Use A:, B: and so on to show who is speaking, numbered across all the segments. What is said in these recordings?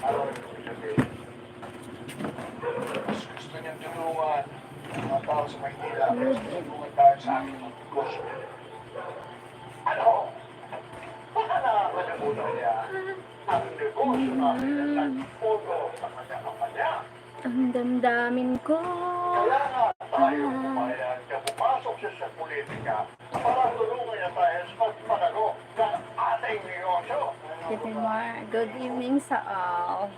A: Ano yung sabihin? Mas gusto niyang tulungan ang mga tao sa Maynila. Mas tulungan tayo sa aking mga negosyo. Ano? Baka nakakalimutan niya ang negosyo namin at nagpodo sa kanya-kanya.
B: Ang damdamin ko.
A: Kaya nga tayo pumayag na pumasok siya sa politika para tulungan niya tayo sa pagpanago ng ating negosyo.
B: Good evening sa all.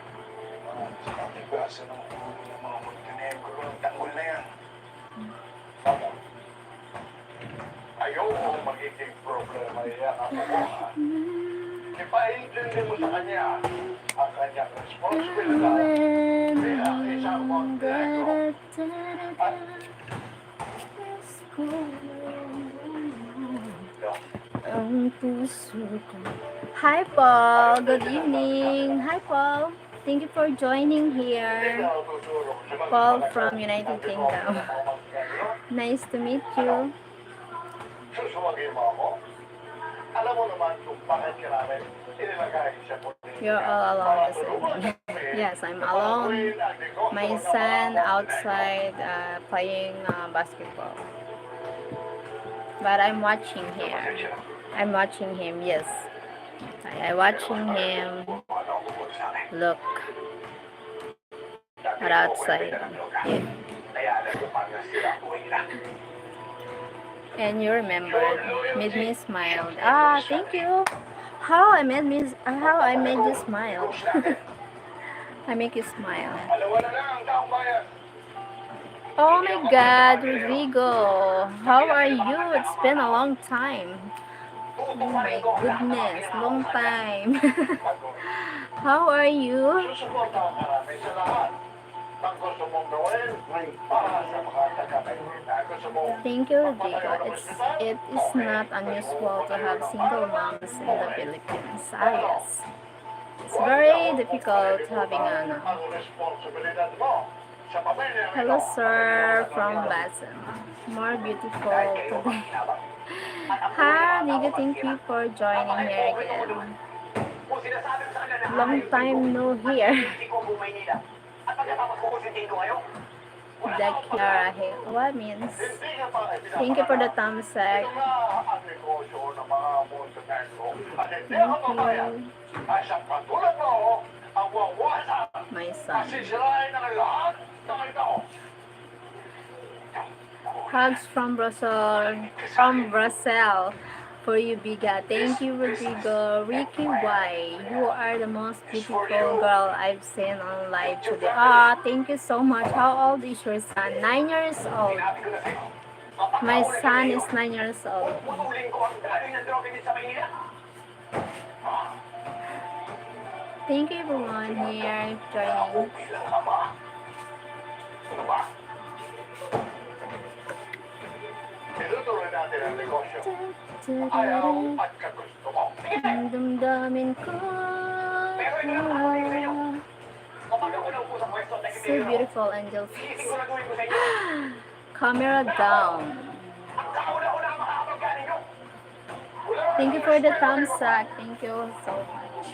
A: Sa katigasan ng ulo ng mga Montenegro ng tanggol na yan. Ako, ayoko magiging problema yan ako mo. Ipaintindi mo sa kanya ang kanyang responsibilidad bilang isang Montenegro. At
B: ang puso ko. Hi Paul, good evening. Hi Paul, thank you for joining here. Paul from United Kingdom. Nice to meet you.
A: Susuwagin mo ako? Alam mo naman kung bakit ka namin inilagay sa politika.
B: You're all alone this evening. Yes, I'm alone. My son outside playing basketball. But I'm watching here. I'm watching him, yes. I'm watching him look at outside. Yeah. And you remembered, made me smile. Ah, thank you. How I made you smile. I make you smile. Oh my God, Rodrigo, how are you? It's been a long time. Oh my goodness, long time. How are you? Thank you, Rodrigo. It is not unusual to have single moms in the Philippines. Ah, yes. It's very difficult having a... Hello, sir, from Basen. More beautiful today. Hi, Rodrigo, thank you for joining here again. Long time no here. What means? Thank you for the thumbs up. Thank you. My son. Hugs from Brussels for you, Biga. Thank you, Rodrigo. Ricky Y, you are the most beautiful girl I've seen on live today. Ah, thank you so much. How old is your son? 9 years old. My son is 9 years old. Thank you everyone here joining. Ang damdamin ko. So beautiful, angel face. Camera down. Thank you for the thumbs up. Thank you so much.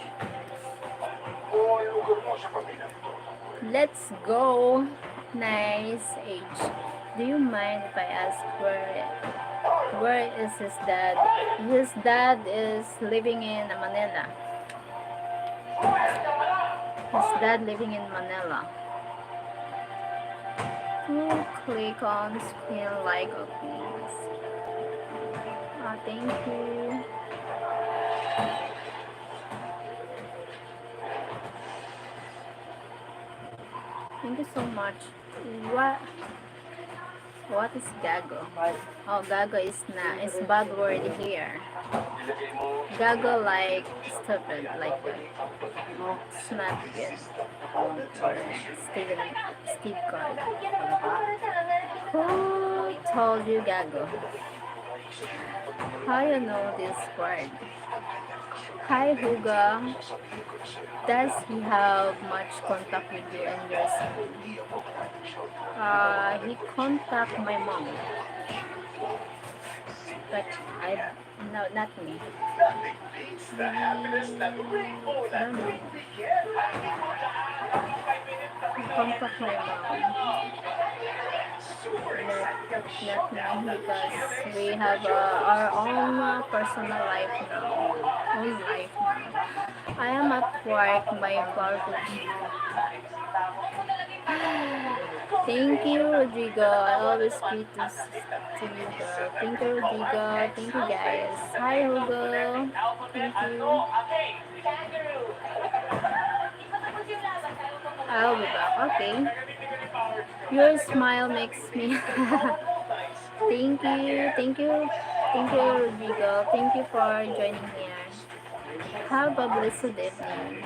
B: Let's go. Nice age. Do you mind if I ask where is his dad? His dad is living in Manila. His dad living in Manila. Click on screen like please. Thank you. Thank you so much. What is gago? Oh, gago is bad word here. Gago like stupid, like that. It's not good. Steve card. Who told you gago? How you know this word? Hi Huga. Does he have much contact with you and your school? He contact my mom. But No, not me.
A: Nothing beats the happiness that rainbow
B: I
A: that
B: don't know.
A: we get.
B: Contact my mom.
A: Super exciting.
B: Not me because we have our own personal life now. Own life now. I am at work, my flower cooking. Thank you, Rodrigo. I always greet to you, girl. Thank you, Rodrigo. Thank you, guys. Hi, Hugo. Thank you. I'll be back. Okay. Your smile makes me. Thank you. Thank you. Thank you, Rodrigo. Thank you for joining here. Have a blessed evening.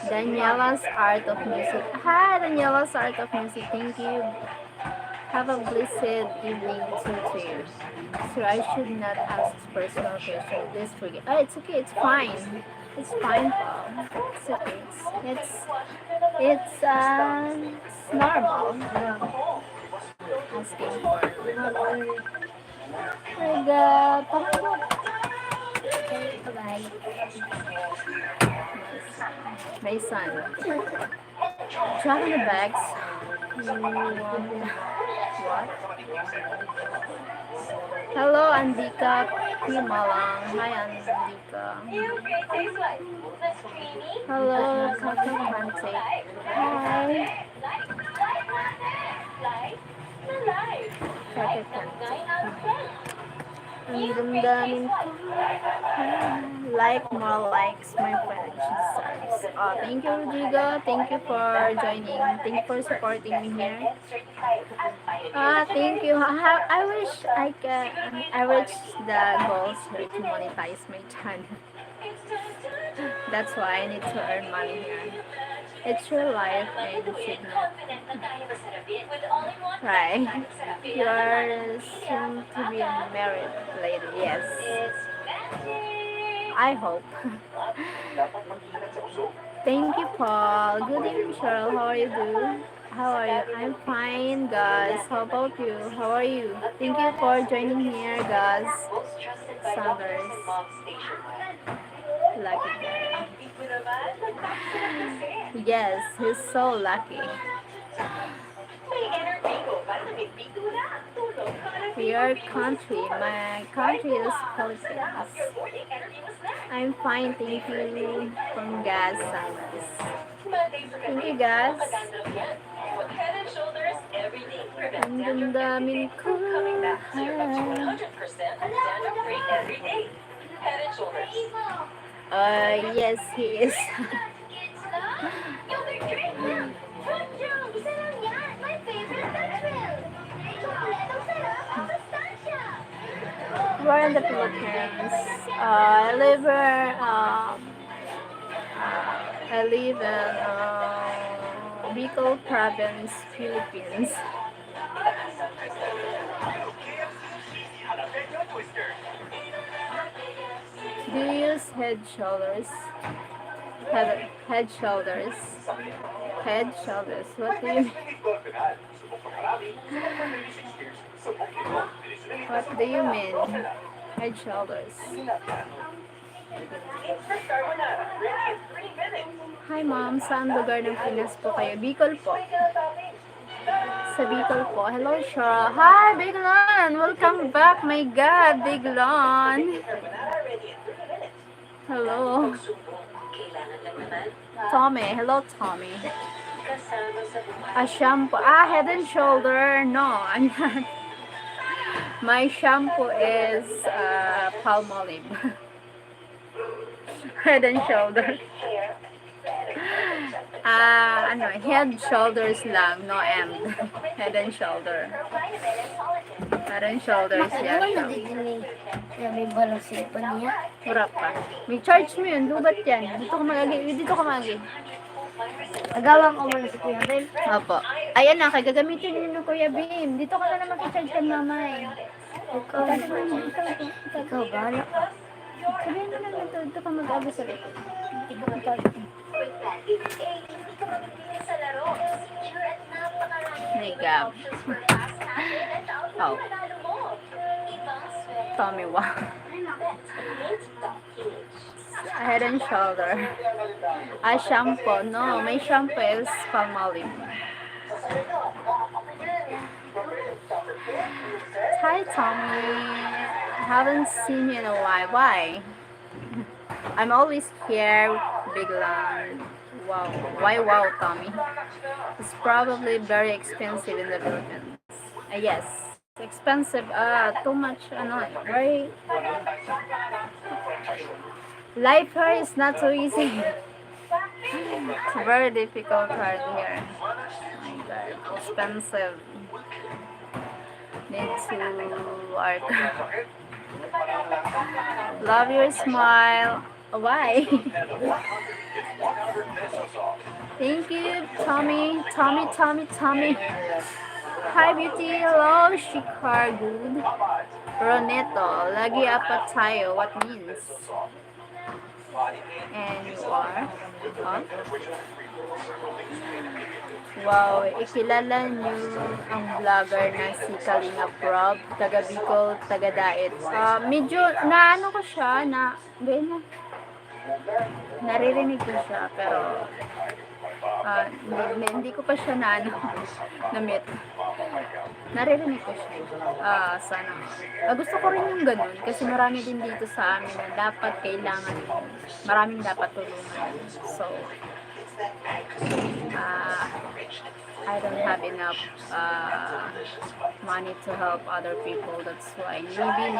B: Daniela's Art of Music. Hi, Daniela's Art of Music. Thank you. Have a blessed evening to you. So I should not ask personal question. Please forgive. Oh, it's okay. It's fine. It's fine, Paul. It's okay. It's normal. Asking for. Pangalan. Bye. My son. Drop in the bags. What? Hello, Andika Pimalang. Hi, Andika. Hello, Kaka Kante. Hi. Kaka Kante. Ang damdamin ko. Like more likes, my friend. She says. Thank you, Rodrigo. Thank you for joining. Thank you for supporting me here. Thank you. I wish I can. I reach the goals here to monetize my channel. That's why I need to earn money here. It's your life and you should not. Right. You are soon to be a married lady. Yes. I hope. Thank you, Paul. Good evening, Cheryl. How are you doing? How are you? I'm fine, guys. How about you? How are you? Thank you for joining here, guys. Sanders. Lucky guy. Yes, he's so lucky. Your country. My country is Philippines. I'm fine, thank you. From Gas Sanders. Thank you, guys. Ang damdamin ko. Yes, he is. We're in the Philippines. I live in Bicol province, Philippines. Do you use head shoulders? Head shoulders. Head shoulders. What do you mean? What do you mean? Head shoulders. Hi ma'am, saan lugar ng Pinas po kayo? Bicol po. Sa Bicol po. Hello, Shara. Hi, Biglon! Welcome back. My God, Biglon. Hello. Tommy. Hello, Tommy. A shampoo. Head and shoulder. No, I'm not. My shampoo is Palmolive. Head and shoulder. Head, shoulders lang, no end. Head and shoulder. Head and shoulders, yeah.
C: May balang cellphone niya.
B: Mura pa. May charge mo yun, lubat yan. Dito ka magi.
C: Agawang ko muna si Kuya Ben.
B: Opo. Ayan na, gagamitin niyo ng Kuya Bim. Dito ka na naman i-charge kay mama eh.
C: Ikaw, bahala ka.
B: Sabihin mo lang dito ka mag-abos ulit. May gab. Oh. Tommy, wow. Head and Shoulder. Shampoo. No, my shampoo is Palmolive. Hi, Tommy. Haven't seen you in a while. Why? I'm always here, Big Land. Wow. Why wow, Tommy? It's probably very expensive in the Philippines. Yes. Expensive. Too much, very... Life here is not so easy. It's very difficult right here. Oh my God. Expensive. Need to work. Love your smile. Why? Thank you, Tommy. Tommy. Hi, beauty. Hello, Shikar. Good. Roneto. Lagi apat tayo. What means? And you are? Huh? Wow, ikilala niyo ang vlogger na si Kalinga Prob, taga Bicol, taga Daet. Medyo naano ko siya na naririnig ko siya pero hindi ko pa siya na-meet. Naririnig ko siya. Sana. Gusto ko rin yung ganun kasi marami din dito sa amin na kailangan maraming dapat tulungan. So, I don't have enough money to help other people. That's why maybe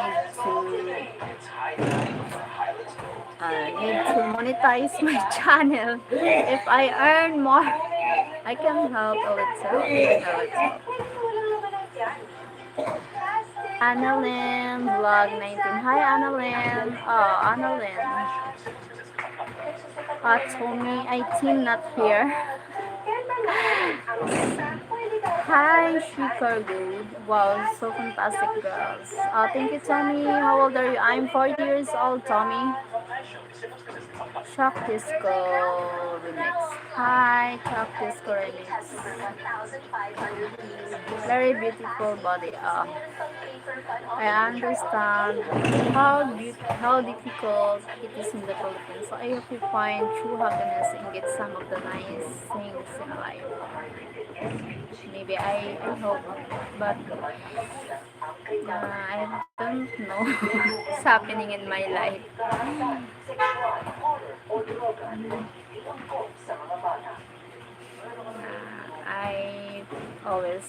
B: need to monetize my channel. If I earn more, I can help a little. Annalyn, vlog 19. Hi, Annalyn. Oh, Annalyn. Tommy, I think not here. Hi, Shikar Good. Wow, so fantastic, girls. Thank you, Tommy. How old are you? I'm 40 years old, Tommy. Shock Disco Remix. Hi, Shock Disco Remix. Very beautiful body. I understand how difficult it is in the Philippines. So I hope you find true happiness and get some of the nice things in life. Maybe I hope, but I don't know what's happening in my life. I always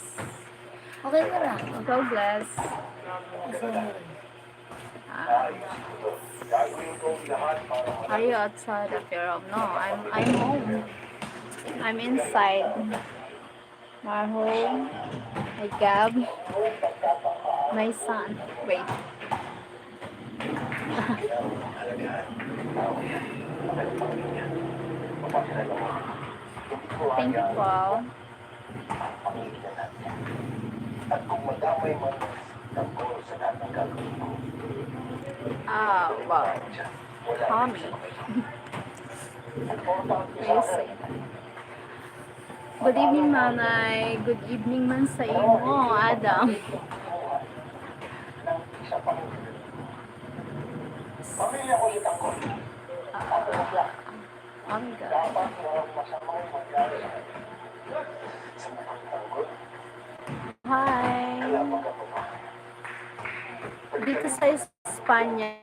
B: so blessed. Are you outside of your home? No, I'm home. I'm inside my home. My Gab, my son. Wait. Thank you, Paul. Wow. Tommy. Crazy. Good evening, Manay. Good evening man sa imo, Adam. Oh my God. Hi. Dito sa Espanya,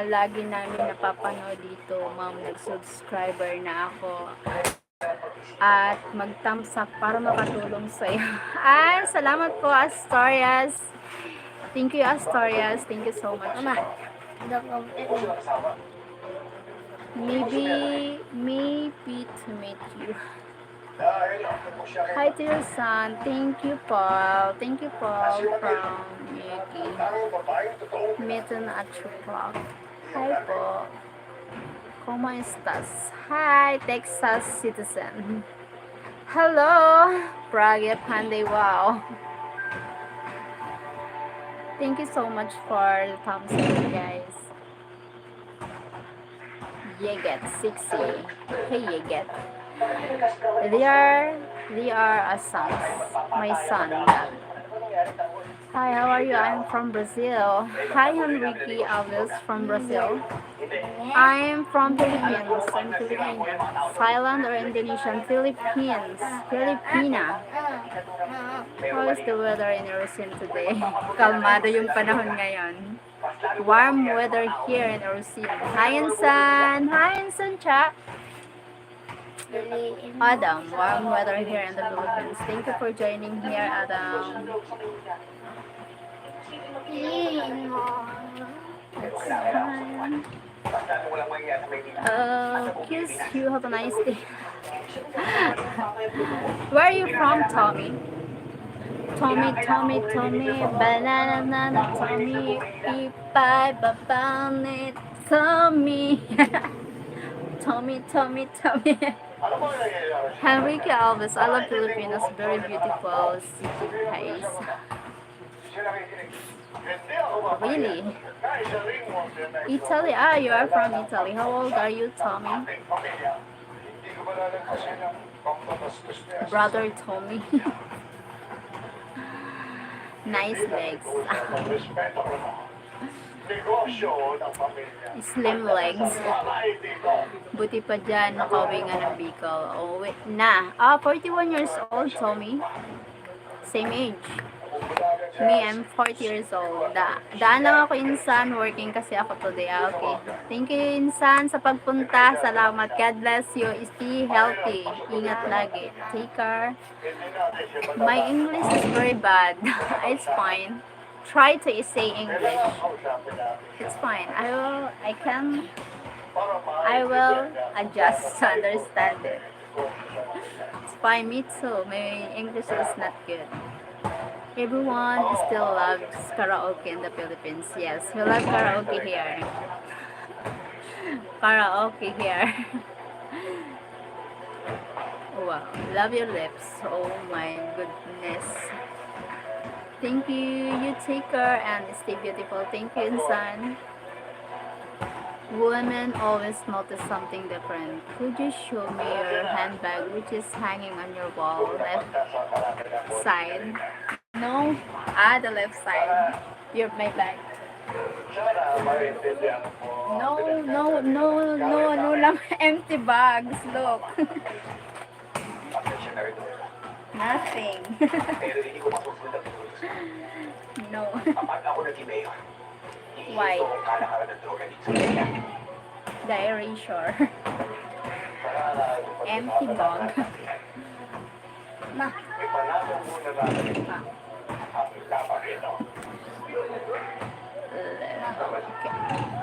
B: lagi namin napapanood dito, ma'am, nag-subscriber na ako. At mag-thumbs up para makatulong sa iyo. Ay, salamat po, Astorias. Thank you, Astorias. Thank you so much. Maybe to meet you. Hi to your son. Thank you, Paul. Thank you, Paul, from Yuki. Meeting at 2 o'clock. Hi po. ¿Cómo estás? Hi, Texas citizen. Hello, Prague Panday. Wow. Thank you so much for the thumbs up, guys. Yeget 60. Hey, Yeget. They are a sons. My son. Hi, how are you? I'm from Brazil. Hi, Henrique Alves from Brazil. I'm from Philippines. I'm Filipino. Thailand or Indonesian? Philippines. Filipina. How is the weather in Erosin today? Kalmado yung panahon ngayon. Warm weather here in Erosin. Hi, Insan. Hi, Insan, cha. Adam, warm weather here in the Philippines. Thank you for joining here, Adam. That's fine. Kiss you. Have a nice day. Where are you from, Tommy? Tommy, banana, Tommy, ipai, babane, Tommy. Tommy. Henrique Alves, I love Filipinos, very beautiful city place. Really? Italy? Ah, you are from Italy. How old are you, Tommy? Brother Tommy. Nice legs. Slim legs. Buti pa dyan, nakauwi nga ng Bicol. Oh, wait na. 41 years old, Tommy. Same age. Me, I'm 40 years old. Daan lang ako, Insan. Working kasi ako today. Okay. Thank you, Insan, sa pagpunta. Salamat. God bless you. Stay healthy. Ingat lagi. Take care. My English is very bad. It's fine. Try to say English. It's fine. I will adjust to understand it. It's fine. Me too. My English is not good. Everyone still loves karaoke in the Philippines. Yes, we love karaoke here. Karaoke here. Wow, love your lips. Oh my goodness. Thank you. You take care and stay beautiful. Thank you, Insan. Women always notice something different. Could you show me your handbag which is hanging on your wall left side? No? The left side. You're my bag. No lang. Empty bags. Look. Nothing. No. Why? The erasure. Empty bag. Ma.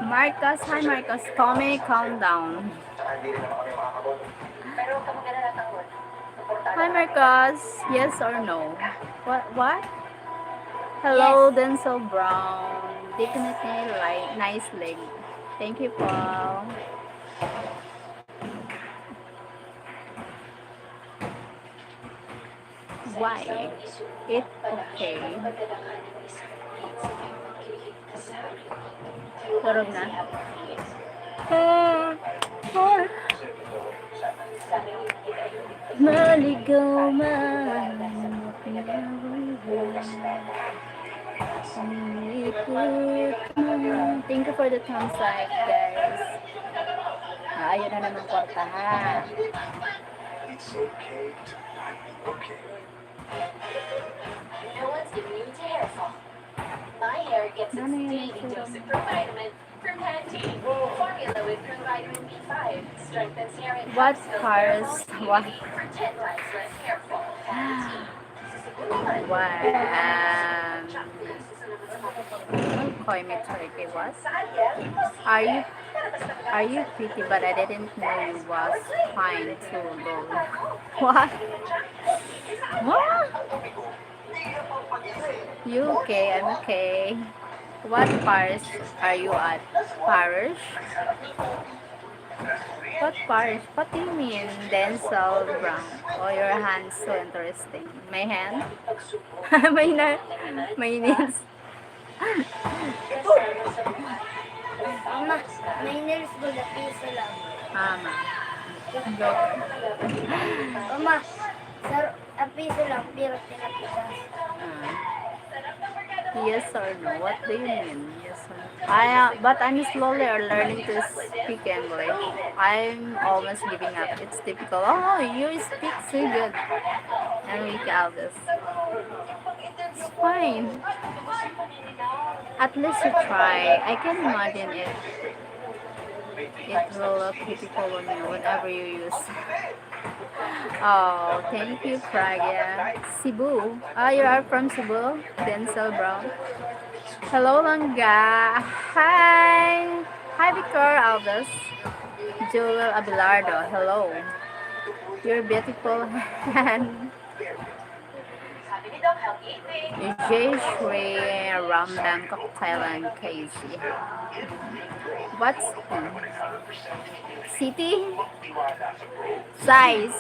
B: Marcus, hi Marcus. Tommy, calm down. Hi Marcus. Yes or no? What? Hello, Denzel Brown. Definitely nice leg. Thank you, Paul. Why? It's okay. Turog na. Maligaw man. Thank you for the thumbs up, guys. Ayun na naman kwarta, ha.
A: It's okay to not be okay.
D: No one's giving you a hair fall. My hair gets its daily dose of provitamin from Pantene. Formula with provitamin B5 strengthens hair and
B: What
D: helps build
B: cars?
D: hair
B: What?
D: for 10 times less hair fall. Pantene.
B: Call me Turkey. What? Are you pretty? But I didn't know you was fine too low. What? What? You okay? I'm okay. What parish are you at? Parish? What parish? What do you mean? Denzel Brown. Oh, your hand's so interesting. My hand? my nails.
C: Mama, may nails ko na piso lang.
B: Mama. Joke.
C: Mama, piso lang, pero tinapitas.
B: Yes or no? What do you mean? Yes or no? But I'm slowly learning to speak English. I'm almost giving up. It's typical. Oh, you speak so good. And we call this. It's fine. At least you try. I can imagine it. It will look beautiful on you whenever you use. Oh, thank you, Praga. Cebu. Oh, you are from Cebu? Denzel Brown. Hello, Langga. Hi. Hi, Victor Alves. Joel Abelardo. Hello. You're beautiful. And
D: Sabi ni Doc, healthy eating.
B: Jay Shri Ramdam Cocktail and Casey. What's city? Size.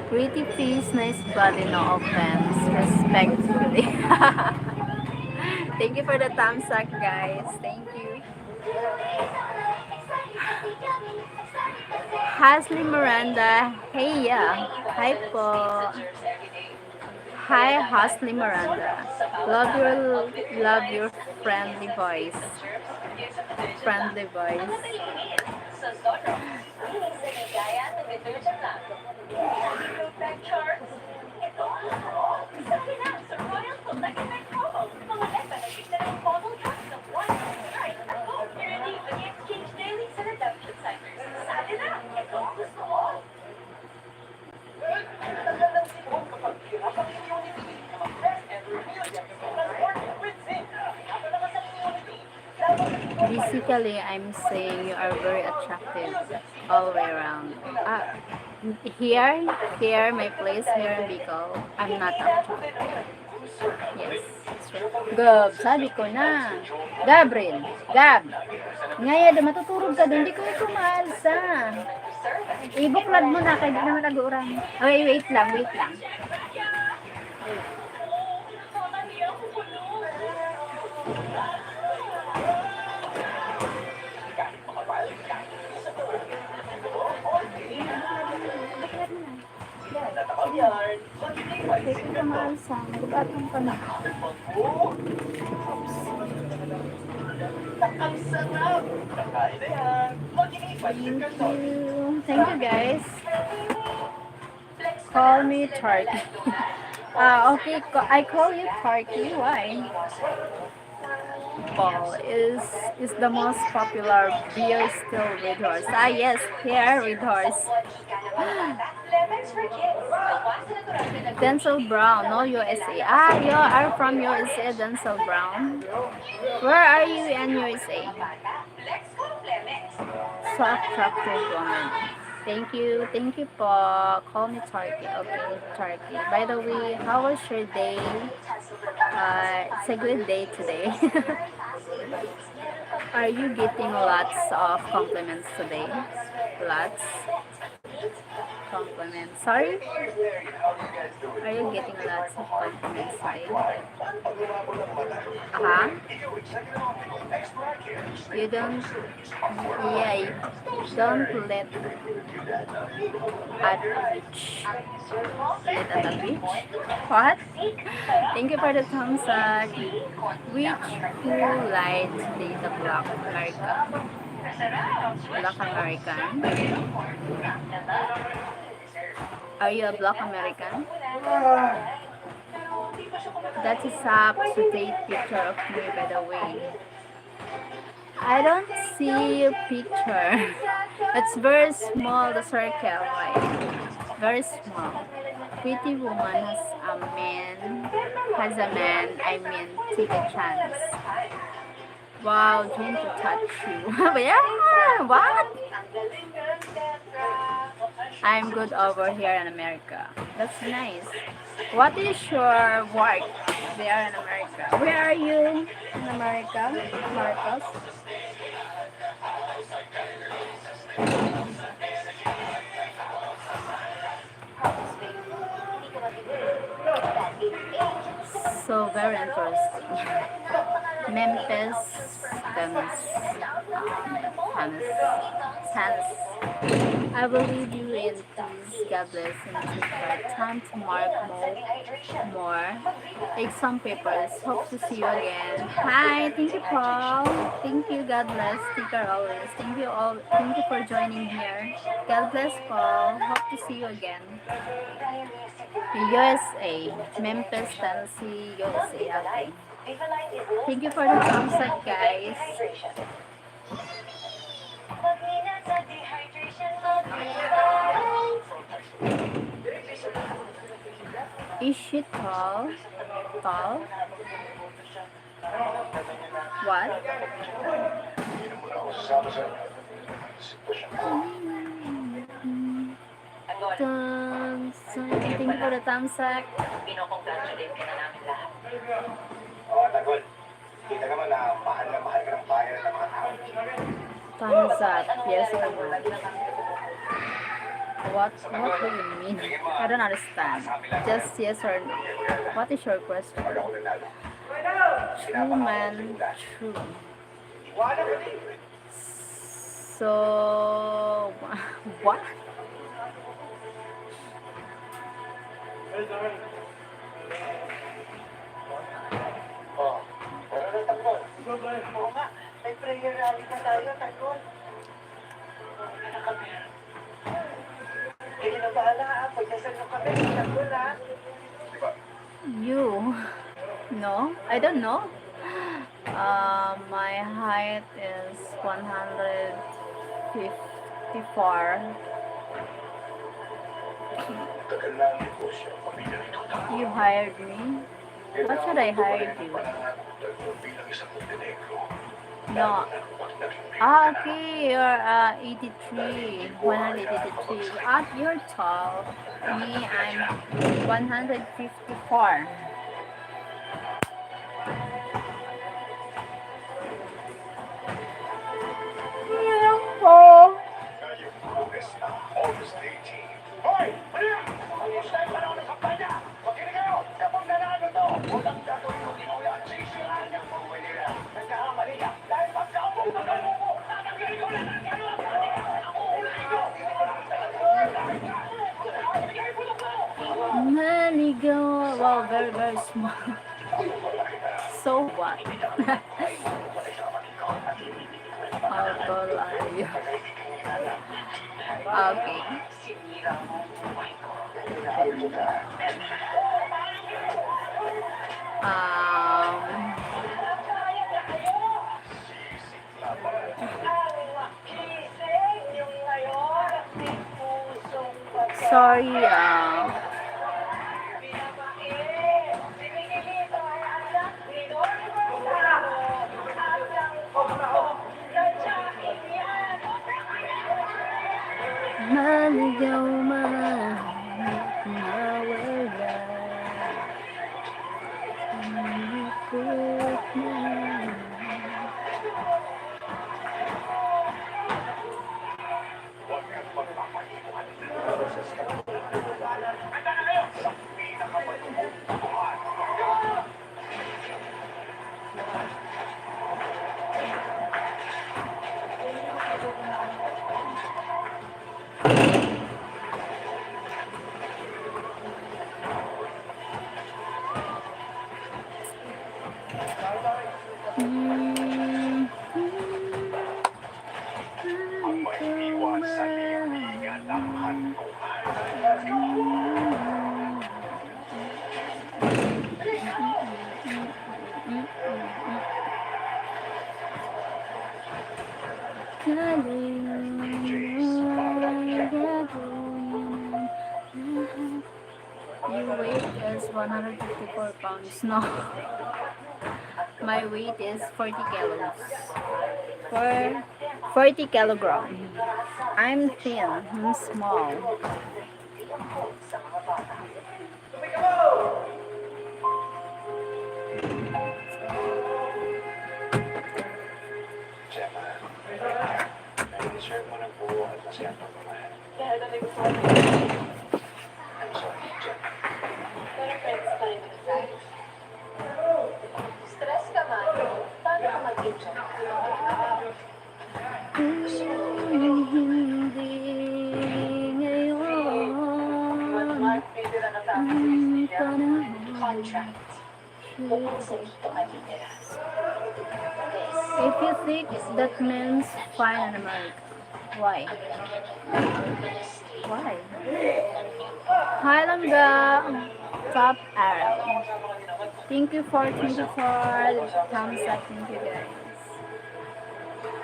B: Pretty face, nice body, no offense. Respectfully. Thank you for the thumbs up, guys. Thank you. Hasley Miranda. Hey, yeah. Hi po. Hi, Hasley Miranda. Love your friendly voice. Friendly voice.
D: Sa Zoro, sa ligaya ng detergent lang. Perfect charts. Ito ang sa akin sa Royal Collective Promo. Mga lesa na kita ng bottle caps ng one right at home. Hindi mag-exchange daily sa redemption centers. Sa akin na, ito ang gusto mo.
B: Basically, I'm saying you are very attractive all the way around. Here, my place here in Bicol, I'm not attractive. Yes. Gab, sabi ko na. Gabriel, Gab. Ngaya, matutulog ka doon. Hindi ko ito maalsa. Ibuklad mo na, kaya di naman nag-uurang. Okay, wait lang. Hindi ko ito maalsa. Nag-atong ka na.
A: Ang sarap! Kakain na yan!
B: Thank you, guys. Call me Turkey. Okay, I call you Turkey. Why? Paul is the most popular beer still with horse. Yes, here with horse. Denzel Brown, no USA. You are from USA, Denzel Brown. Where are you in USA? So attractive woman. Thank you po. Call me Turkey. Okay, Turkey. By the way, how was your day? It's a good day today. Are you getting lots of compliments today? Lots compliments. Sorry? Are you getting lots of compliments today? You don't, you don't let at beach. Let at a beach? What? Thank you for the thumbs up. Which who lied today, the Black American? Black American? Are you a Black American? That is up-to-date picture of me, by the way. I don't see your picture. It's very small, the circle, right? Very small. Pretty woman has a man, I mean, take a chance. Wow, dream to touch you. Yeah, what? I'm good over here in America. That's nice. What is your work there in America? Where are you in America, Marcos? So very interesting. Memphis, Tennessee. I will leave you in peace. God bless and take care. Time to mark more. Exam papers. Hope to see you again. Hi, thank you, Paul. Thank you. God bless. Take care always. Thank you all. Thank you for joining here. God bless, Paul. Hope to see you again. USA, Memphis, Tennessee, USA. Okay. Thank you for the thumbs up, guys. Is she tall? Tall? What? Thumbs up. Thank you for the thumbs up.
D: Pinocongratulate ka na namin lahat.
A: Tagol. Kita ka man na mahal ka ng bayan ng mga tao.
B: Thumbs up. Yes or no? What do you mean? I don't understand. Just yes or no. What is your question? True man, true. So, what?
A: Oo nga, may prayer rally na tayo, Tagol. Hindi na bahala ha, pagdasal nyo kami, Tagol ha.
B: You? No, I don't know. My height is 154. You hired me? What should I hire you? No. Ah, okay, you're 83, 183. Ah, you're tall. Me, I'm 154. Oh.
A: August 18. Hoy! Maria! Ang isla yung panahon ng kampanya! Makinig kayo! Kapag nanalo to, walang gagawin mo ginuya at sisiraan niyang buhay nila. Nagkakamali ka dahil pagkaupong magano mo! Tatanggalin ko lang ang gano'n! Ako ulit ko!
B: Maligaw. Wow, very, very small. So what? How tall are you? Okay. Sorry, maligaw man, nawala. Ikot na. Your weight is 154 pounds. No. My weight is 40 kilos. 40 kilograms. I'm thin. I'm small.
A: Deserve mo ng buo at masayang pagmamahal. I'm sorry, Jen.
D: Pero friends pa rin with guys. Stress ka man. Paano ka mag-enjoy?
B: Hindi
D: contract. Bukod sa dito ka titira.
B: If you think that means fine in America, why? Why? Hi Langga, top arrow. Thank you for 24 thumbs up. Thank you guys.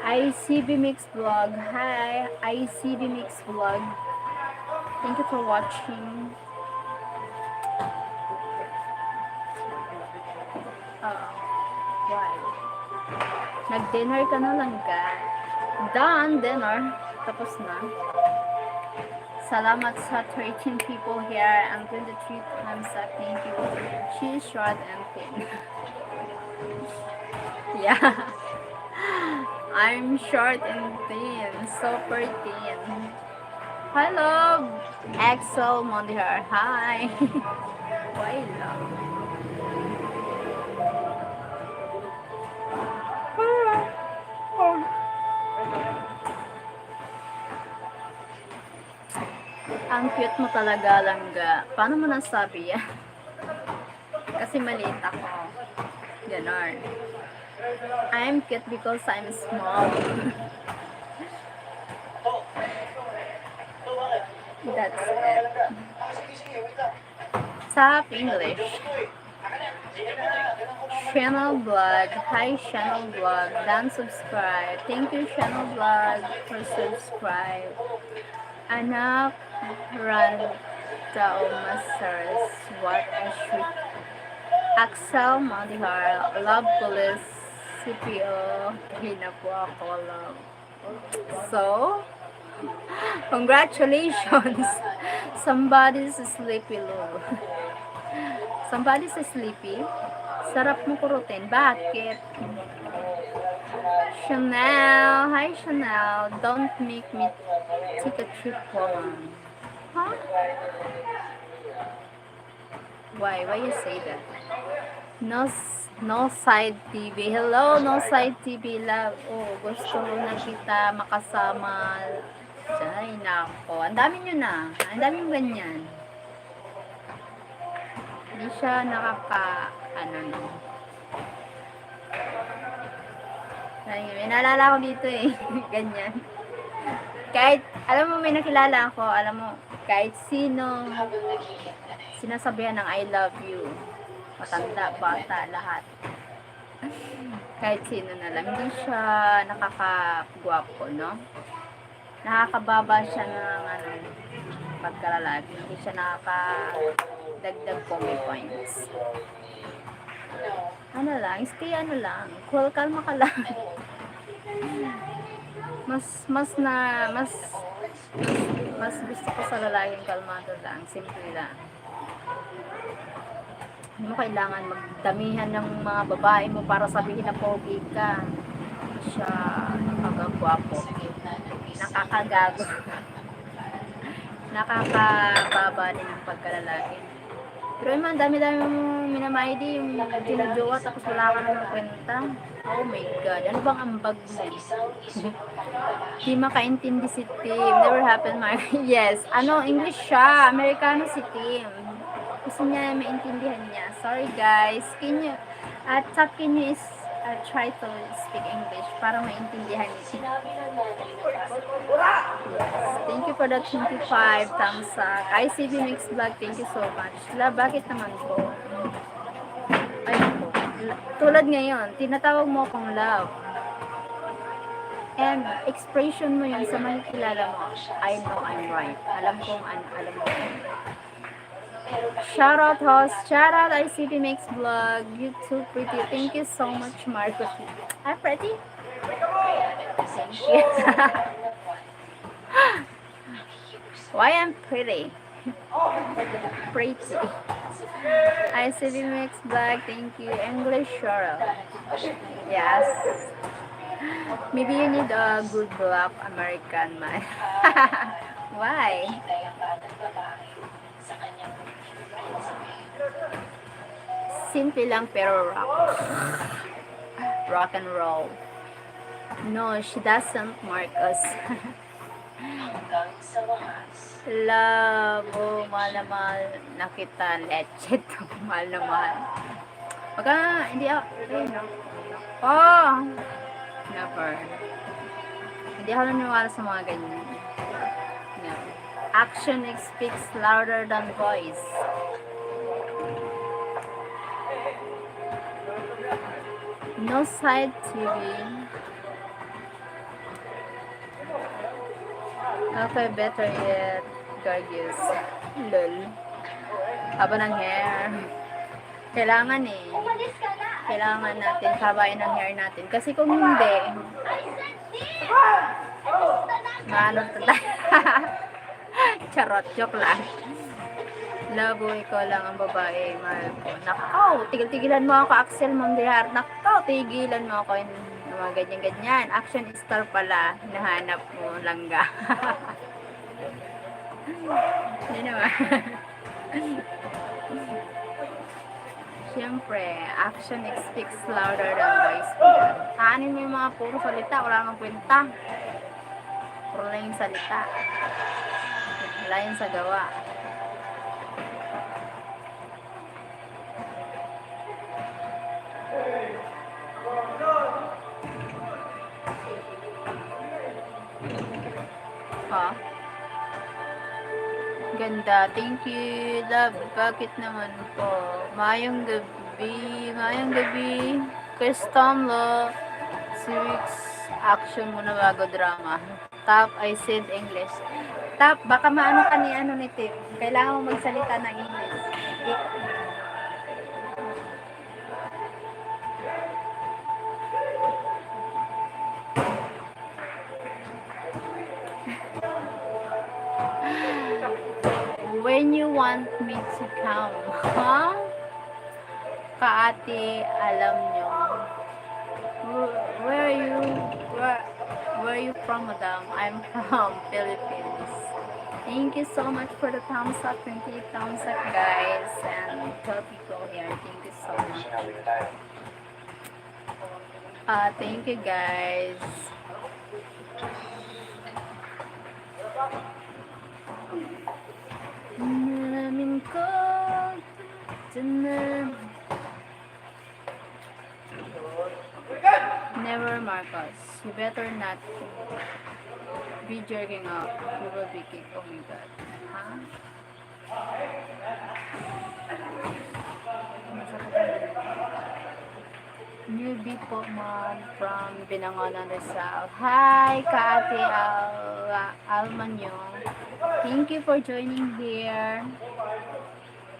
B: ICB Mix Vlog. Hi, ICB Mix Vlog. Thank you for watching. Why? Nag-dinner ka na lang ka. Done, dinner. Tapos na. Salamat sa 13 people here and 23 thumbs up. Thank you. She's short and thin. Yeah. I'm short and thin. Super thin. Hello, Axel Mondihar. Hi. Why lang? Ang cute mo talaga, Langga. Paano mo nasabi yan? Kasi maliit ako. Ganon. I'm cute because I'm small. That's it. Top English. Channel Vlog. Hi, Channel Vlog. Don't subscribe. Thank you, Channel Vlog, for subscribe. Anak Rantao Masters. What a sweet. Axel Mondihar. Love Police. CPO. Hina po ako, love. So, congratulations. Somebody's sleepy, love. Somebody's sleepy. Sarap mo kurutin. Bakit? Chanel. Hi, Chanel. Don't make me take a trip home. Huh? Why? Why you say that? No side TV. Hello, no side TV, love. Oh, gusto ko na kita makasama. Ay, nako. Ang dami nyo na. Ang dami yung ganyan. Hindi siya no. May naalala ko dito eh. Ganyan. Kahit, alam mo, may nakilala ako. Alam mo, kahit sino sinasabihan ng I love you. Matanda, bata, lahat. Kahit sino na lang. Hindi siya nakakagwapo, no? Nakakababa siya ng pagkalalaki. Hindi siya nakakadagdag points. Ano lang, stay cool, kalma ka lang. Mas gusto ko sa lalaking kalmado lang, simple lang. Hindi mo kailangan magdamihan ng mga babae mo para sabihin na pogi ka. Hindi siya nakakagwapo. Nakakagago. Nakakababa din ang pagkalalaki. Pero yung dami-dami mo minamahidi yung tinujowa tapos wala ka naman kwenta. Oh my God, ano bang ambag mo? Di makaintindi si Tim. Never happened, Mark. Yes, English siya. Amerikano si Tim. Gusto niya maintindihan niya. Sorry guys. Can you try to speak English para maintindihan niya. Thank you for the 25 thumbs up. ICB Mix Vlog, thank you so much. Love, bakit naman po? Ay po. Tulad ngayon, tinatawag mo akong love. And expression mo yun sa makikilala mo. I know I'm right. Alam mo. Shout out host. Shout out ICB Mix Vlog. You too pretty. Thank you so much, Marco. I'm pretty? Thank you. Why I'm pretty? Pretty. ICB Mix Vlog. Thank you. English Sheryl. Yes. Maybe you need a good black American man. Why? Simple lang pero rock and roll. No, she doesn't mark us.
D: Hanggang sa wakas.
B: Love, oh, mahal na mahal na kita. Leche to, mahal na mahal. Pagka, hindi ako, ay, no. Oh, never. Hindi ako naniwala sa mga ganyan. No. Action speaks louder than voice. No side TV. Okay, better yet, gorgeous. Lol. Haba ng hair. Kailangan eh.
D: Umalis ka na!
B: Kailangan natin habain ang hair natin. Kasi kung hindi,
D: I said dear!
B: maano tayo. Charot, joke lang. Labo, ikaw lang ang babae, mahal ko. Nakaw, tigil-tigilan mo ako, Axel Mamdihar. Nakaw, tigilan mo ako. Mga ganyan-ganyan. Action star pala. Hinahanap mo, langga. Hindi naman. Siyempre, action speaks louder than voice. Kanin mo yung mga puro salita, wala nang kwenta. Puro lang yung salita. Wala yung sa gawa. Ha? Ganda. Thank you, love. Bakit naman po? Mayong gabi. Mayong gabi. Kristamlo. Civics. Action muna bago drama. Top, I said English. Top, baka maano ka ni ano ni Tip. Kailangan mo magsalita ng English. When you want me to come, huh? Kaate, alam nyo. Where are you from, madam? I'm from Philippines. Thank you so much for the thumbs up, 28 thumbs up, guys, and 12 people here. Thank you so much. Thank you, guys. Nalamin ko never, Marcos. You better not be jerking off. You will be kicked. Oh my God. Huh? Newbie po, mom, from Binangonan, Rizal. Hi, Kaate Almanyong. Thank you for joining here.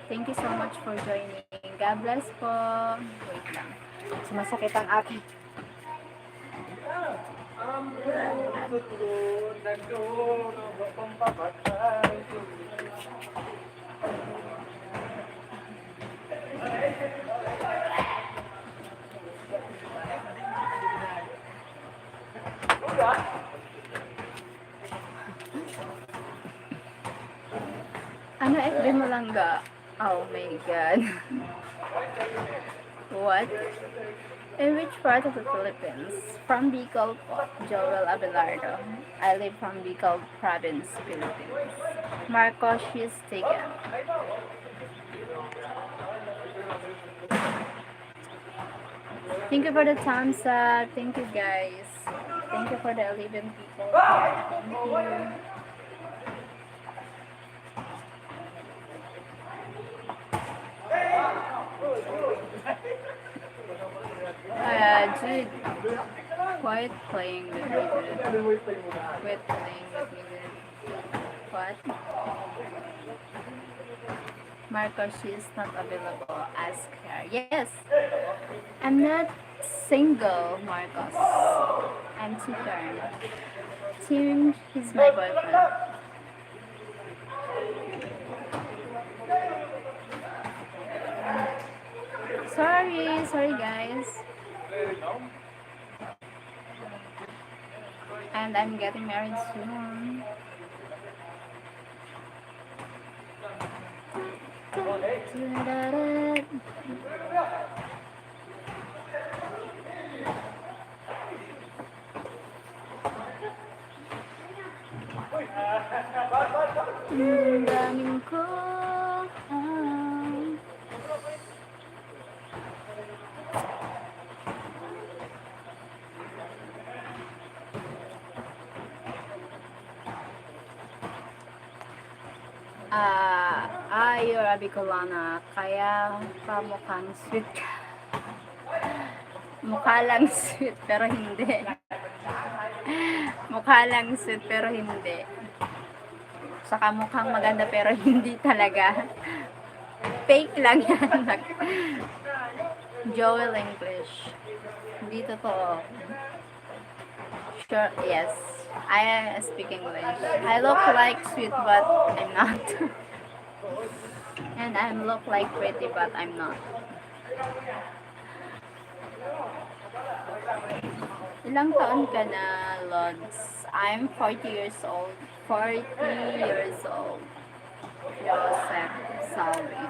B: Thank you so much for joining. God bless po. Wait lang. Sumasakit ang akin. Ano FB mo lang ga? Oh my God. What? In which part of the Philippines? From Bicol po, Joel Abelardo. I live from Bicol Province, Philippines. Marcos, she's taken. Thank you for the thumbs up. Thank you, guys. Thank you for the 11 people here. Thank you. Dude, quit playing with me, dude. Quit playing with me, dude. What? Marco, she is not available. Ask her. Yes. I'm not single, Marcos. I'm taken. Tim, he's my boyfriend. Sorry guys. And I'm getting married soon. Ang damdamin ko. You're a Bicolana, kaya pa mukhang sweet ka. Mukha lang sweet, pero hindi. Mukha lang sweet, pero hindi. Saka mukhang maganda, pero hindi talaga. Fake lang yan. Joel English. Hindi totoo. Sure, yes. I speak English. I look like sweet, but I'm not. And I look like pretty, but I'm not. Ilang taon ka na, Lods? I'm 40 years old. 40 years old. Joseph Salvi.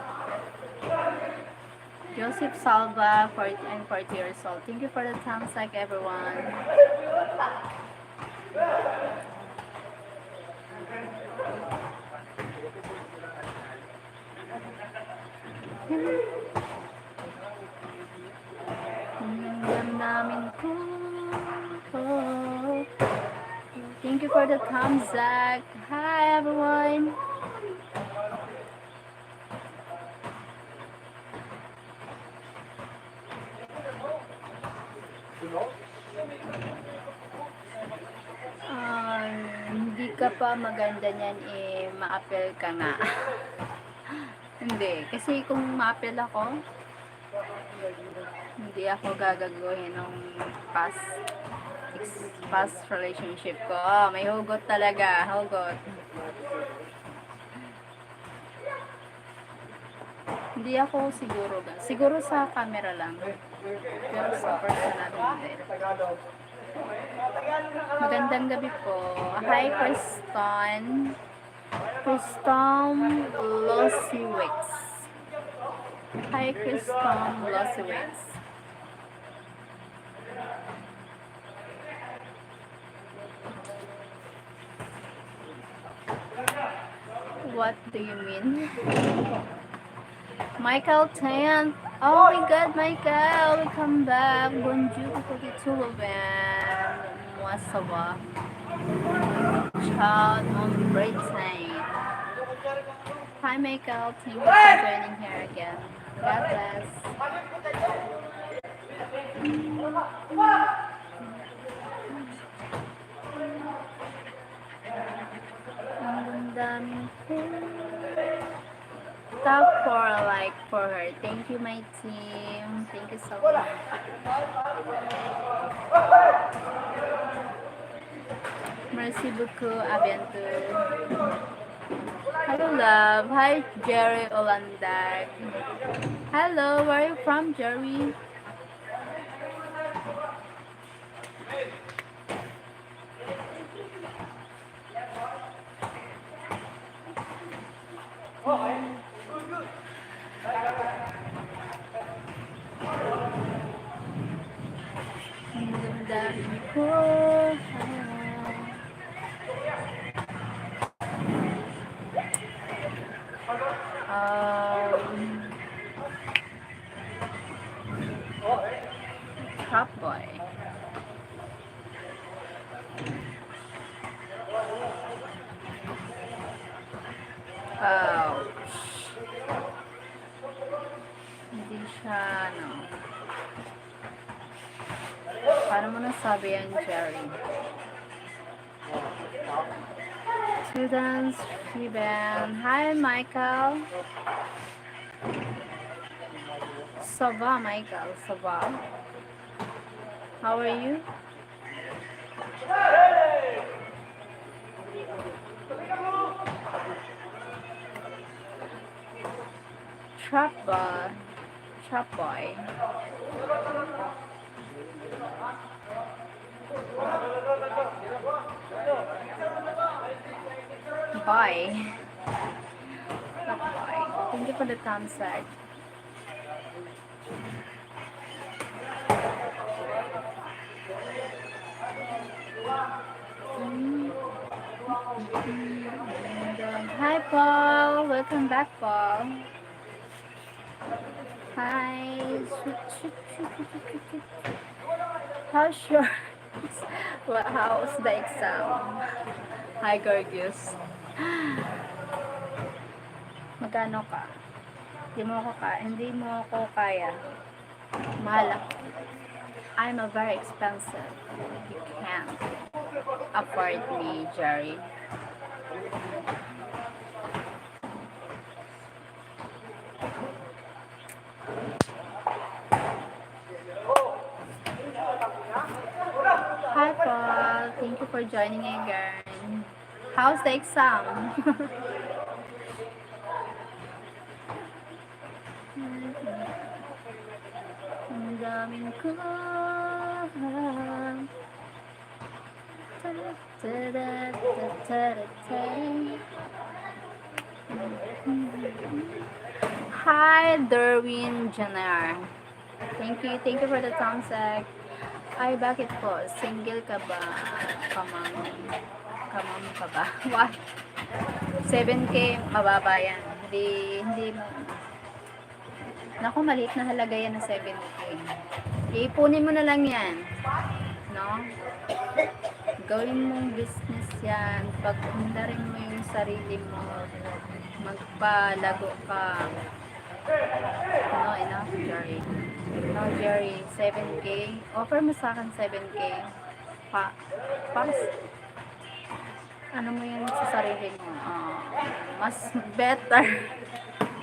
B: Joseph Salva, 40 and 40 years old. Thank you for the thumbs like everyone. Thank you for the thumbs up. Hi everyone. Hindi ka pa maganda niyan, ma-appel ka nga. Hindi, kasi kung ma-appel ako, hindi ako gagaguhin ng past relationship ko. May hugot talaga, hugot. Hindi ako siguro sa camera lang, pero sa personal hindi. Magandang gabi po. Hi Kriston Losiewicz. Hi Kriston Losiewicz. What do you mean? Michael Tan. Oh my god, Michael, welcome back. Bonjour, tout ben. Moi ça va. Ciao, mon Britain. Hi Michael, thank you for joining here again. God bless. Ang dami ko. Top 4 like for her. Thank you, my team. Thank you so much. Merci beaucoup. À bientôt. Hello, love. Hi, Jerry Olandag. Hello, where are you from, Jerry? Top boy. Hindi siya, no. Paano mo nasabi yan, Jerry? Students, Freeban. Hi, Michael. Ça va, Michael? Ça va? How are you? Trap boy. Bye. Trap boy. Thank you for the thumbs up. Hi, Paul. Welcome back, Paul. Hi. How's your... how's the exam? Hi, Gorgeous. Magkano ka? Hindi mo ako kaya. Mahal ako. I'm a very expensive. You can't afford me, Jerry. Hi, Paul. Thank you for joining again. How's the exam? Ang daming kulang. Hi, Derwin Jenner. Thank you for the thumbs up. Ay, bakit po? Single ka ba? Kamam. Kamam ka ba? What? 7K, mababa yan. Hindi mo. Naku, maliit na halaga yan na 7K. Iipunin mo na lang yan. No? Gawin mong business yan. Pag-undarin mo yung sarili mo. Magpalago ka. No, enough, Jerry. No, Jerry. 7K. Offer mo sa akin 7K. Pas. Ano mo yan sa sarili mo? Mas better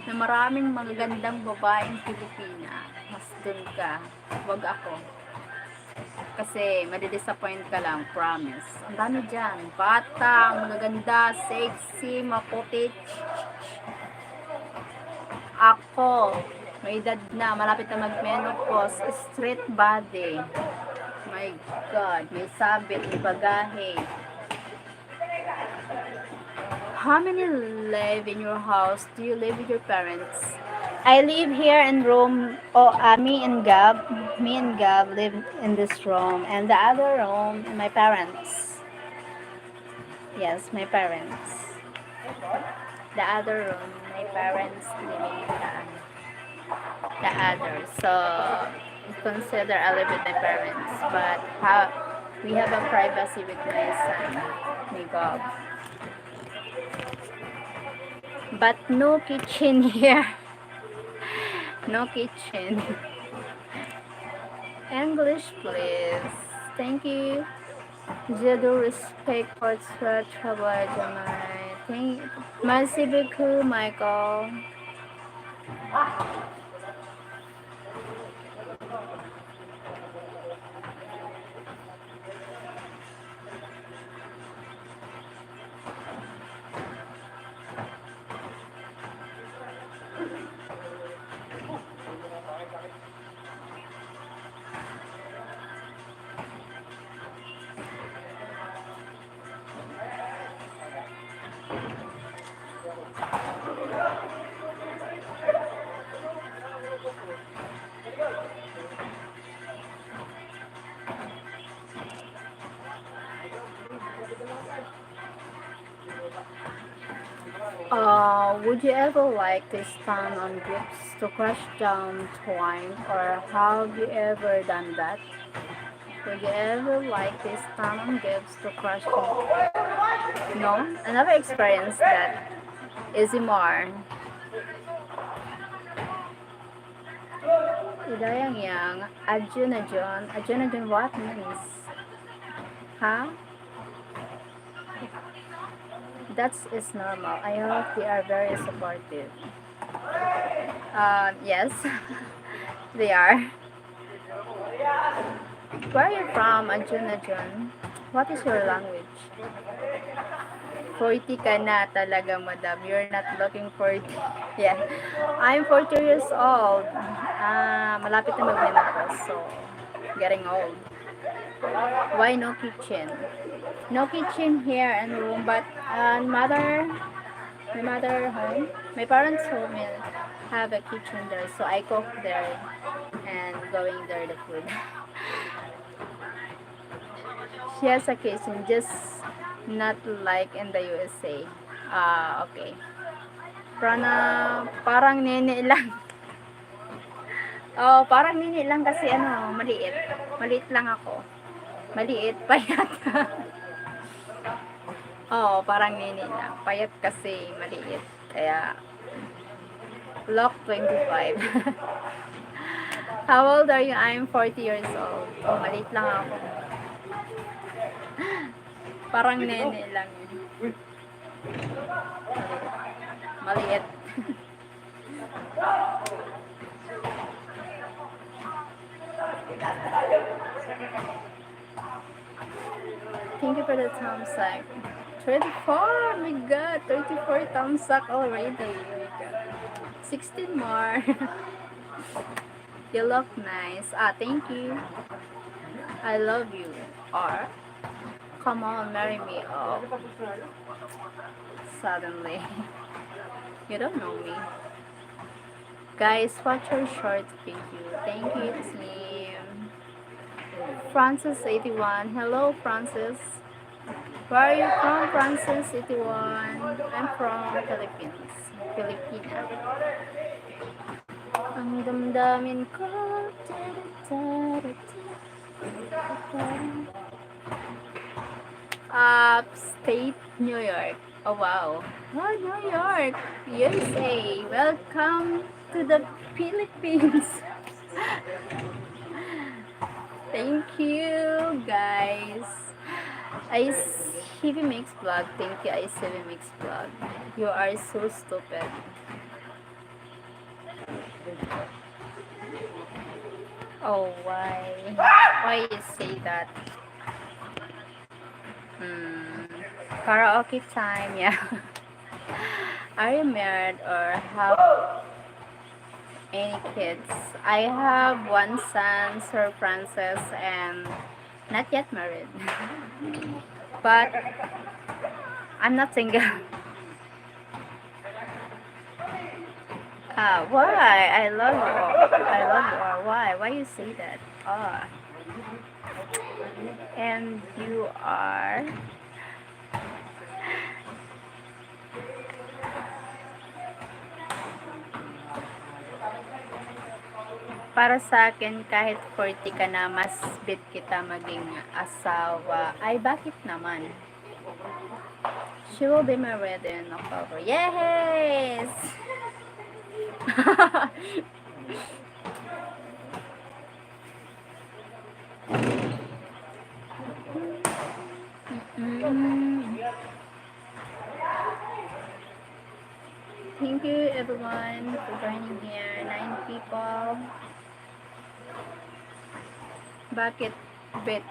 B: na maraming magagandang babaeng Pilipina. Mas dun ka. Wag ako. Kasi madidisappoint ka lang, promise. Ang dami dyan. Bata, magaganda, sexy, maputi. Ako, may edad na, malapit na mag-menopause, straight body. My God, may sabit, may bagahe. How many live in your house? Do you live with your parents? I live here in room. Me and Gab live in this room, and the other room, my parents. Yes, my parents. The other room, my parents living the other. So consider I live with my parents, but we have a privacy with my son, my God. But no kitchen here. No kitchen. English, please. Thank you. Zero respect for travel, Jamai. Thank you. Merci beaucoup, Michael. Would you ever like to stand on gifts to crush down twine, or have you ever done that? Would you ever like to stand on gifts to crush down? No, I never experienced that. Easy more. Idayang yang, Arjuna John, what means? Huh? That is normal. I hope they are very supportive. Yes, they are. Where are you from, Arjuna John? What is your language? 40 ka na talaga, madam. You're not looking 40. Yeah. I'm 40 years old. Malapit na mag-menopause, so getting old. Why no kitchen? No kitchen here in room, but my mother home, my parents' home will have a kitchen there, so I cook there and going there the food. She has a kitchen, just not like in the USA. Okay. Parang nene lang. Oh, parang nene lang kasi ano, maliit. Maliit lang ako. Maliit, payat. Oo, parang nene lang. Payat kasi maliit. Kaya, lock 25. How old are you? I'm 40 years old. Oh, maliit lang ako. Parang nene lang yun. Maliit. Thank you for the thumbs up. 34! Oh my god! 34 thumbs up already. Oh my god. 16 more. You look nice. Thank you. I love you. Or, come on, marry me. Oh, suddenly. You don't know me. Guys, watch your short video. Thank you, team. Francis81. Hello, Francis. Where are you from, Francis81? I'm from Philippines. Filipina. Ang damdamin ko. Upstate New York. Oh, wow. Oh, New York, USA. Welcome to the Philippines. Thank you, guys. ICV Mix Vlog. Thank you, ICV Mix Vlog. You are so stupid. Oh, why? Why you say that? Karaoke time, yeah. Are you married or have any kids? I have one son, Sir Francis, and not yet married. But I'm not single. Why? I love you. I love you. Why? Why you say that? And you are... Para sa akin, kahit 40 ka na, mas bet kita maging asawa. Ay, bakit naman? She will be married in October. Yes! Thank you everyone for joining here. 9 people. Bakit bet?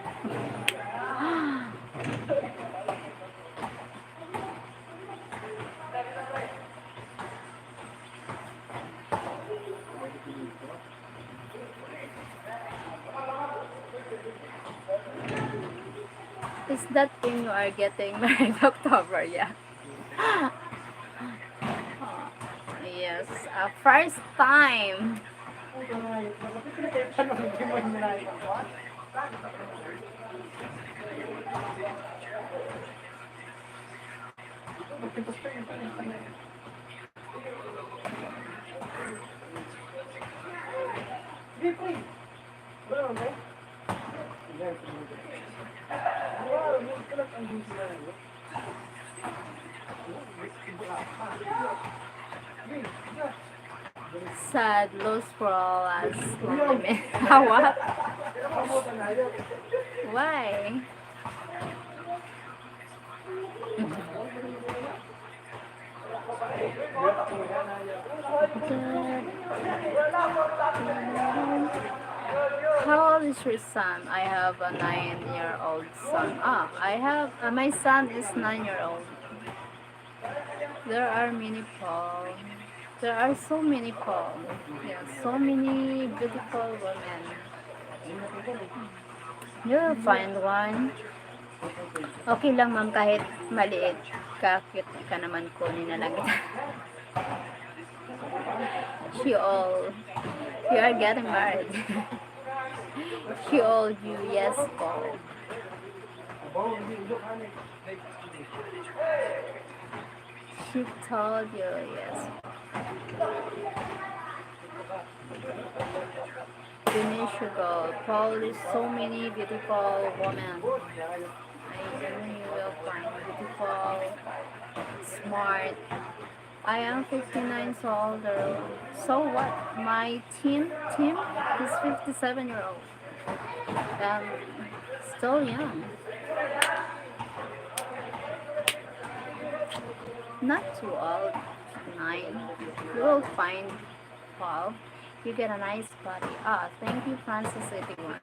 B: Is that when you are getting married October? Yeah. Yes, first time. Sad, lost for all us women. What? Why? How old is your son? I have a 9-year-old son. My son is 9-year-old. There are many Paul. There are so many Paul. Yeah, so many beautiful women. You'll find one. Okay lang ma'am kahit maliit. Cute ka naman kunin na lang kita. You are getting married. She all you, yes, Paul. She told you, yes. You should go. Probably so many beautiful women. I even you will find beautiful, smart. I am 59 years old. So what? My team is 57-year-old. Um, still young. Not too old. 9. You will find 12. You get a nice body. Ah, thank you, Francis 81.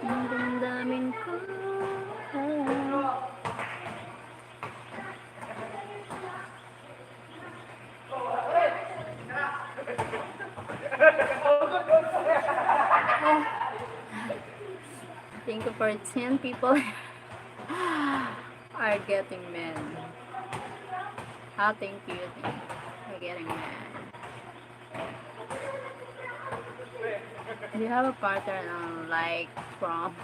B: Ang damdamin ko. Thank you for 10 people are getting mad. Ah, thank you for getting mad. Do you have a partner like from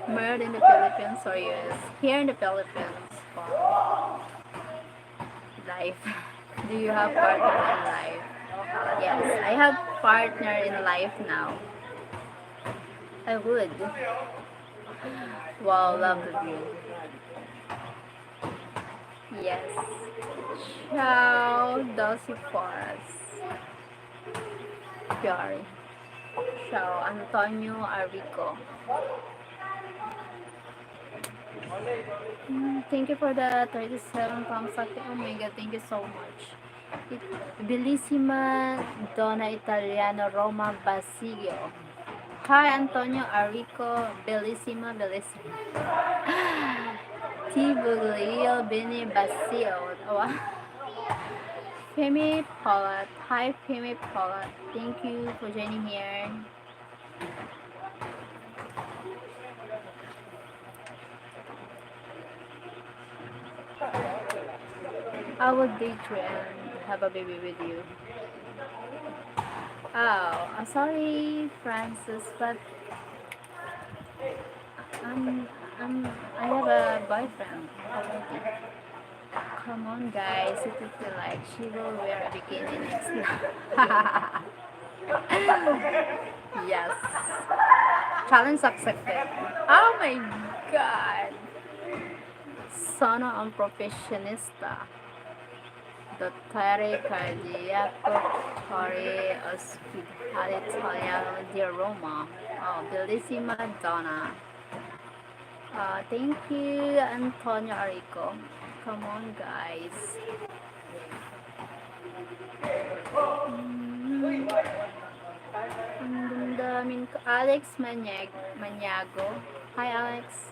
B: married in the Philippines or US? Here in the Philippines for life. Do you have partner in life? Yes, I have partner in life now. I would. Wow, love the view. Yes. Ciao, Dossi Forest. Fiore. Ciao, Antonio Arrico. Thank you for the 37 thumbs up. Oh my god, thank you so much. Bellissima Donna Italiano Roma Basilio. Hi Antonio Arrico, bellissima. T. Buglio Bini Basilio. Oh, Femi Paulette. Hi Femi Paulette. Thank you for joining here. I will date you and have a baby with you. Oh, I'm sorry, Francis, but I have a boyfriend already. Come on, guys, it would feel like she will wear a bikini next time. Yes. Challenge accepted. Oh my god. Sono un professionista. Dottore cardiaco Tori ospedale italiano di Roma. Oh, bellissima donna. Thank you, Antonio Arrico. Come on, guys. Ang daming Alex Maniago. Hi, Alex.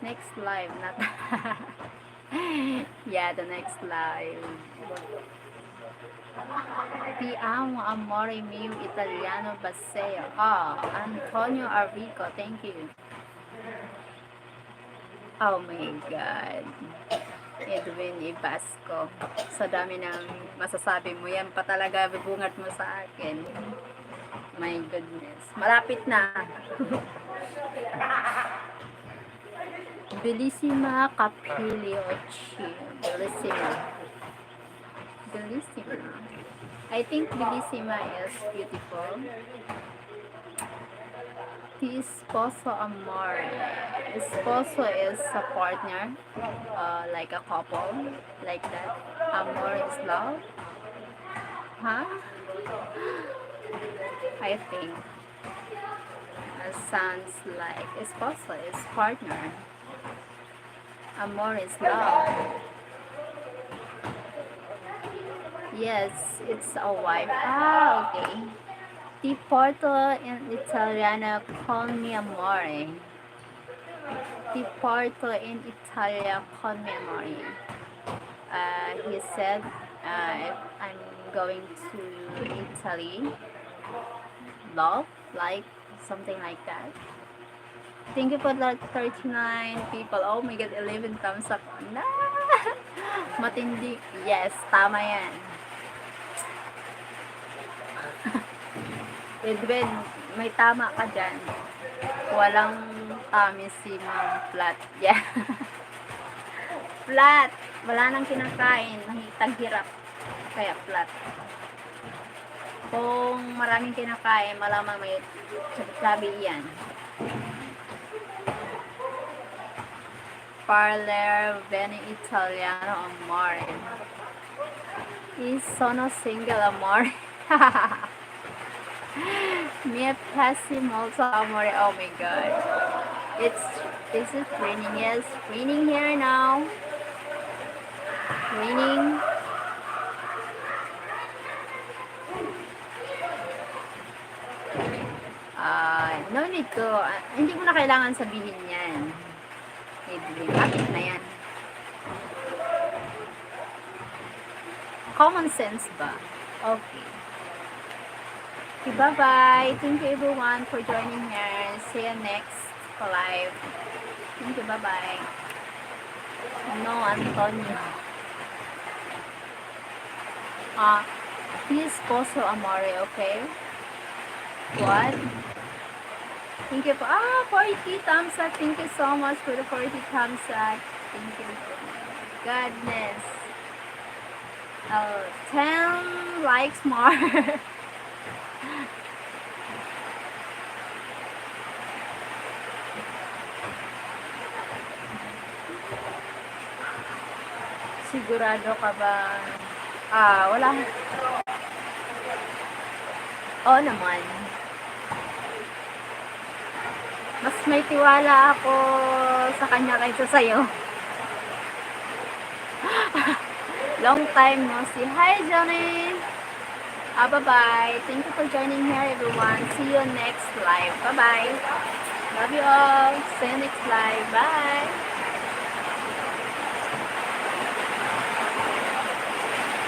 B: Next live, not yeah, the next live. Ti amo amore mio italiano baseo. Ah, Antonio Arrico, thank you. Oh my God. Edwin Ibasco. Sa dami ng masasabi mo, yan pa talaga bubungat mo sa akin. My goodness. Malapit na. Bellissima Capiliochi. Bellissima. I think Bellissima is beautiful. The esposo amor. Esposo is a partner, like a couple, like that. Amor is love. Huh? I think sounds like esposo is partner. Amor is love. Yes, it's a wife. Ah, okay. Ti porto in Italiano con mi amore. Ti porto in Italia con mi amore. He said, if I'm going to Italy, love, like something like that. Thank you for the 39 people. Oh my god, 11 thumbs up. Nah! Matindi. Yes, tama yan. Edwin, may tama ka dyan. Walang tamis si Ma'am Flat. Yeah. Flat. Wala nang kinakain. Taghirap. Kaya flat. Kung maraming kinakain, malamang may sabi yan. Parler bene italiano amore. Sono single amore. Mi piace molto amore. Oh my god. This is raining. Yes, raining here now. Raining. No need to. Hindi mo na kailangan sabihin yan. Bakit na yan? Common sense ba? Okay. Okay, bye-bye. Thank you everyone for joining here. See you next live. Thank you, bye-bye. No, Antonio. Please post amore, okay? What? Thank you for 40 thumbs up. Thank you so much for the 40 thumbs up. Thank you. Goodness. 10 likes more. Sigurado ka ba? Wala. Oo naman. Mas may tiwala ako sa kanya kaysa sa'yo. Long time no see. Hi, Johnny. Bye-bye. Thank you for joining here, everyone. See you next live. Bye-bye. Love you all. See you next live. Bye.